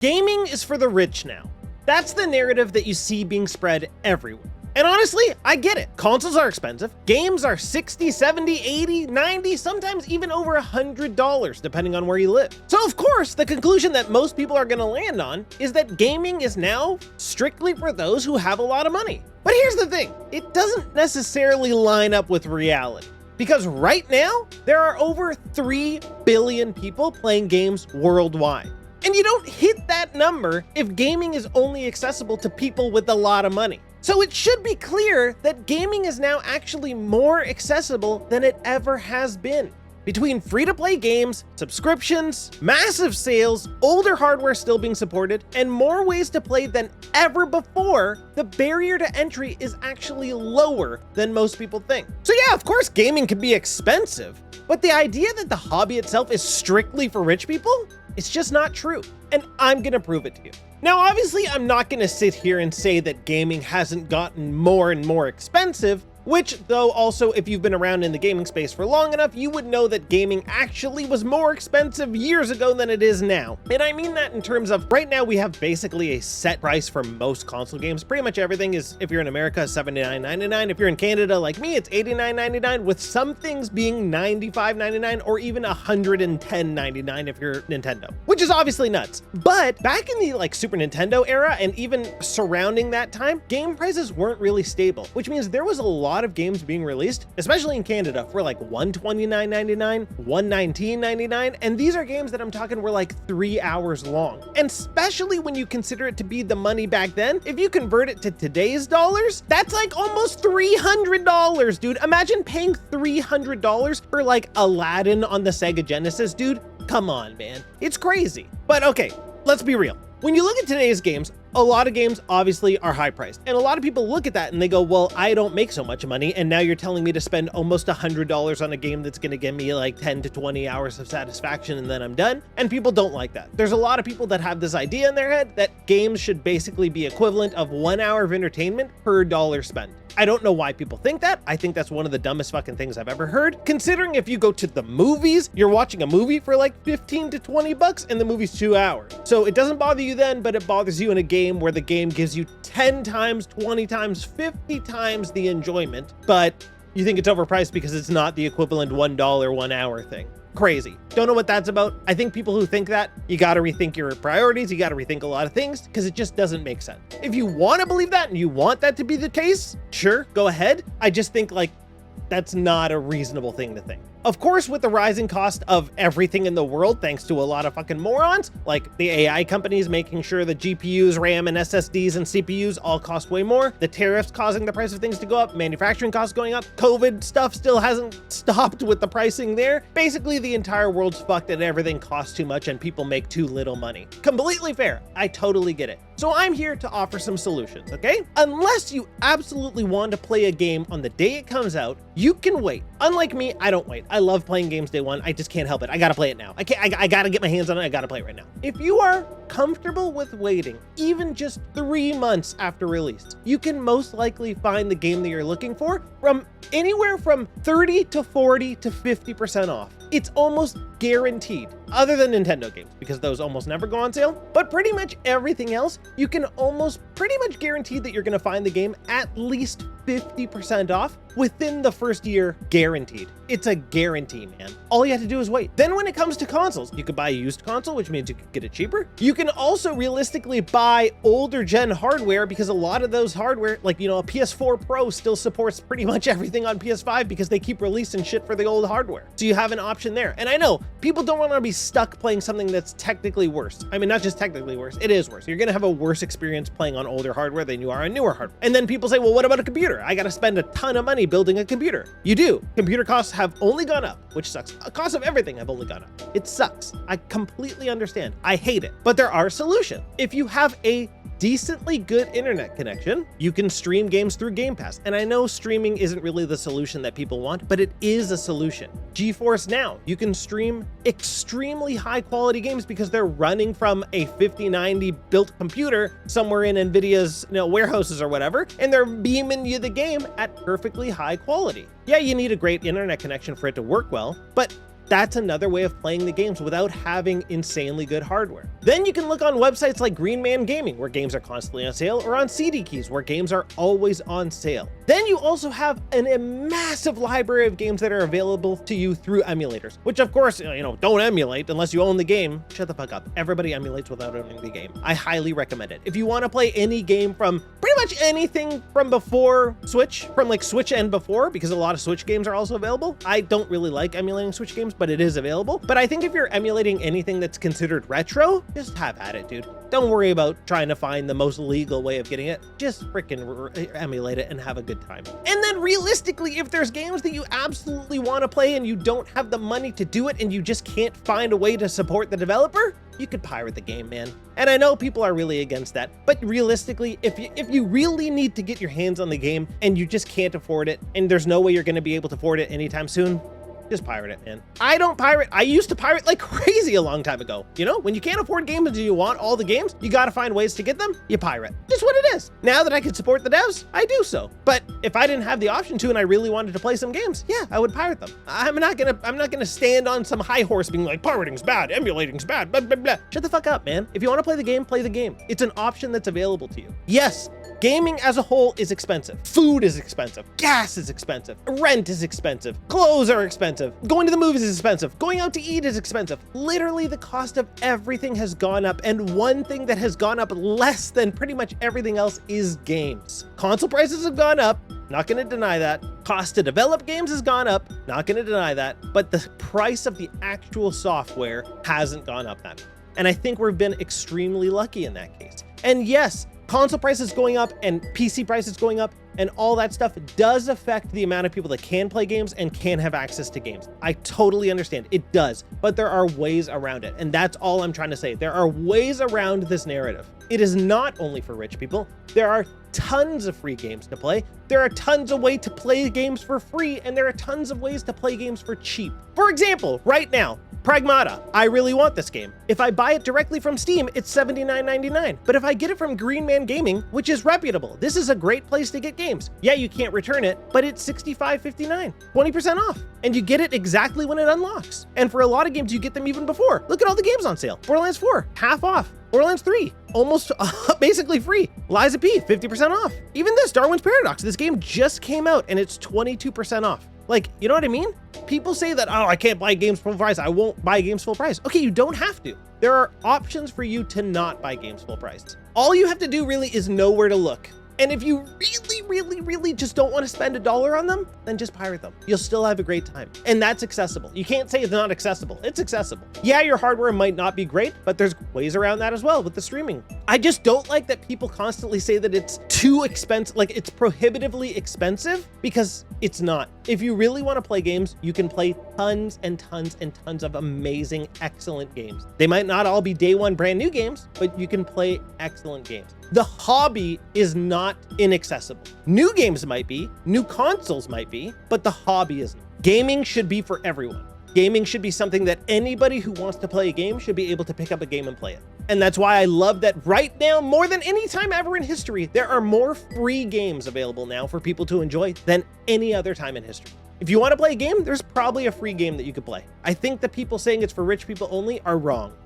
Gaming is for the rich now. That's the narrative that you see being spread everywhere. And honestly, I get it. Consoles are expensive. Games are 60, 70, 80, 90, sometimes even over $100, depending on where you live. So of course, the conclusion that most people are gonna land on is that gaming is now strictly for those who have a lot of money. But here's the thing, it doesn't necessarily line up with reality. Because right now, there are over 3 billion people playing games worldwide. And you don't hit that number if gaming is only accessible to people with a lot of money. So it should be clear that gaming is now actually more accessible than it ever has been. Between free-to-play games, subscriptions, massive sales, older hardware still being supported, and more ways to play than ever before, the barrier to entry is actually lower than most people think. So yeah, of course gaming can be expensive, but the idea that the hobby itself is strictly for rich people, it's just not true. And I'm gonna prove it to you. Now, obviously, I'm not gonna sit here and say that gaming hasn't gotten more and more expensive, which, though, also, if you've been around in the gaming space for long enough, you would know that gaming actually was more expensive years ago than it is now. And I mean that in terms of, right now we have basically a set price for most console games. Pretty much everything is, if you're in America, $79.99. If you're in Canada like me, it's $89.99, with some things being $95.99 or even $110.99 if you're Nintendo, which is obviously nuts. But back in the Super Nintendo era, and even surrounding that time, game prices weren't really stable, which means there was a lot of games being released, especially in Canada, for like $129.99, $119.99, and these are games that I'm talking were like 3 hours long. And especially when you consider it to be the money back then, if you convert it to today's dollars, that's like almost $300, dude. Imagine paying $300 for like Aladdin on the Sega Genesis, dude. Come on, man. It's crazy. But okay, let's be real. When you look at today's games, a lot of games obviously are high priced. And a lot of people look at that and they go, well, I don't make so much money. And now you're telling me to spend almost $100 on a game that's gonna give me like 10 to 20 hours of satisfaction and then I'm done. And people don't like that. There's a lot of people that have this idea in their head that games should basically be equivalent of 1 hour of entertainment per dollar spent. I don't know why people think that. I think that's one of the dumbest fucking things I've ever heard. Considering if you go to the movies, you're watching a movie for like 15 to 20 bucks and the movie's 2 hours. So it doesn't bother you then, but it bothers you in a game where the game gives you 10 times, 20 times, 50 times the enjoyment, but you think it's overpriced because it's not the equivalent $1 1 hour thing. Crazy. Don't know what that's about. I think people who think that, you gotta rethink your priorities, you gotta rethink a lot of things, because it just doesn't make sense. If you wanna believe that and you want that to be the case, sure, go ahead. I just think like, that's not a reasonable thing to think. Of course, with the rising cost of everything in the world, thanks to a lot of fucking morons, like the AI companies making sure that GPUs, RAM, and SSDs and CPUs all cost way more, the tariffs causing the price of things to go up, manufacturing costs going up, COVID stuff still hasn't stopped with the pricing there. Basically, the entire world's fucked and everything costs too much and people make too little money. Completely fair. I totally get it. So I'm here to offer some solutions, okay? Unless you absolutely want to play a game on the day it comes out, you can wait. Unlike me, I don't wait. I love playing games day one. I just can't help it. I gotta play it now. I gotta get my hands on it. I gotta play it right now. If you are comfortable with waiting, even just 3 months after release, you can most likely find the game that you're looking for from anywhere from 30 to 40 to 50% off. It's almost guaranteed, other than Nintendo games, because those almost never go on sale. But pretty much everything else, you can almost pretty much guarantee that you're gonna find the game at least 50% off within the first year, guaranteed. It's a guarantee, man. All you have to do is wait. Then when it comes to consoles, you could buy a used console, which means you could get it cheaper. You can also realistically buy older gen hardware, because a lot of those hardware, like, a PS4 Pro still supports pretty much everything on PS5 because they keep releasing shit for the old hardware. So you have an option there. And I know people don't want to be stuck playing something that's technically worse. I mean, not just technically worse, it is worse. You're gonna have a worse experience playing on older hardware than you are on newer hardware. And then people say, well, what about a computer? I gotta spend a ton of money building a computer. You do. Computer costs have only gone up, which sucks. The cost of everything have only gone up. It sucks. I completely understand. I hate it. But there are solutions. If you have a decently good internet connection, you can stream games through Game Pass. And I know streaming isn't really the solution that people want, but it is a solution. GeForce Now, you can stream extremely high quality games because they're running from a 5090 built computer somewhere in NVIDIA's warehouses or whatever, and they're beaming you the game at perfectly high quality. Yeah, you need a great internet connection for it to work well, but That's another way of playing the games without having insanely good hardware. Then you can look on websites like Green Man Gaming, where games are constantly on sale, or on CD Keys, where games are always on sale. Then you also have a massive library of games that are available to you through emulators, which of course, don't emulate unless you own the game. Shut the fuck up. Everybody emulates without owning the game. I highly recommend it. If you want to play any game from pretty much anything from before Switch, from like Switch and before, because a lot of Switch games are also available. I don't really like emulating Switch games, but it is available. But I think if you're emulating anything that's considered retro, just have at it, dude. Don't worry about trying to find the most legal way of getting it. Just freaking emulate it and have a good time. And then realistically, if there's games that you absolutely want to play and you don't have the money to do it and you just can't find a way to support the developer, you could pirate the game, man. And I know people are really against that, but realistically, if you really need to get your hands on the game and you just can't afford it, and there's no way you're going to be able to afford it anytime soon, just pirate it, man. I don't pirate. I used to pirate like crazy a long time ago. When you can't afford games and you want all the games, you got to find ways to get them. You pirate. Just what it is. Now that I can support the devs, I do so. But if I didn't have the option to and I really wanted to play some games, yeah, I would pirate them. I'm not gonna stand on some high horse being like, pirating's bad, emulating's bad, blah, blah, blah. Shut the fuck up, man. If you want to play the game, play the game. It's an option that's available to you. Yes, gaming as a whole is expensive. Food is expensive. Gas is expensive. Rent is expensive. Clothes are expensive. Going to the movies is expensive. Going out to eat is expensive. Literally, the cost of everything has gone up. And one thing that has gone up less than pretty much everything else is games. Console prices have gone up. Not going to deny that. Cost to develop games has gone up. Not going to deny that. But the price of the actual software hasn't gone up that much. And I think we've been extremely lucky in that case. And yes, console prices going up and PC prices going up and all that stuff does affect the amount of people that can play games and can have access to games. I totally understand. It does, but there are ways around it. And that's all I'm trying to say. There are ways around this narrative. It is not only for rich people. There are tons of free games to play. There are tons of ways to play games for free, and there are tons of ways to play games for cheap. For example, right now, Pragmata. I really want this game. If I buy it directly from Steam, it's $79.99. But if I get it from Green Man Gaming, which is reputable, this is a great place to get games. Yeah, you can't return it, but it's $65.59, 20% off. And you get it exactly when it unlocks. And for a lot of games, you get them even before. Look at all the games on sale. Borderlands 4, half off. Borderlands 3, almost basically free. Liza P, 50% off. Even this, Darwin's Paradox, this game just came out and it's 22% off. Like, you know what I mean? People say that, oh, I can't buy games full price. I won't buy games full price. Okay, you don't have to. There are options for you to not buy games full price. All you have to do really is know where to look. And if you really just don't want to spend $1 on them, then just pirate them. You'll still have a great time. And that's accessible. You can't say it's not accessible. It's accessible. Yeah, your hardware might not be great, but there's ways around that as well with the streaming. I just don't like that people constantly say that it's too expensive, like it's prohibitively expensive, because it's not. If you really want to play games, you can play tons and tons and tons of amazing, excellent games. They might not all be day one brand new games, but you can play excellent games. The hobby is not inaccessible. New games might be, new consoles might be, but the hobby isn't. Gaming should be for everyone. Gaming should be something that anybody who wants to play a game should be able to pick up a game and play it. And that's why I love that right now, more than any time ever in history, there are more free games available now for people to enjoy than any other time in history. If you want to play a game, there's probably a free game that you could play. I think the people saying it's for rich people only are wrong.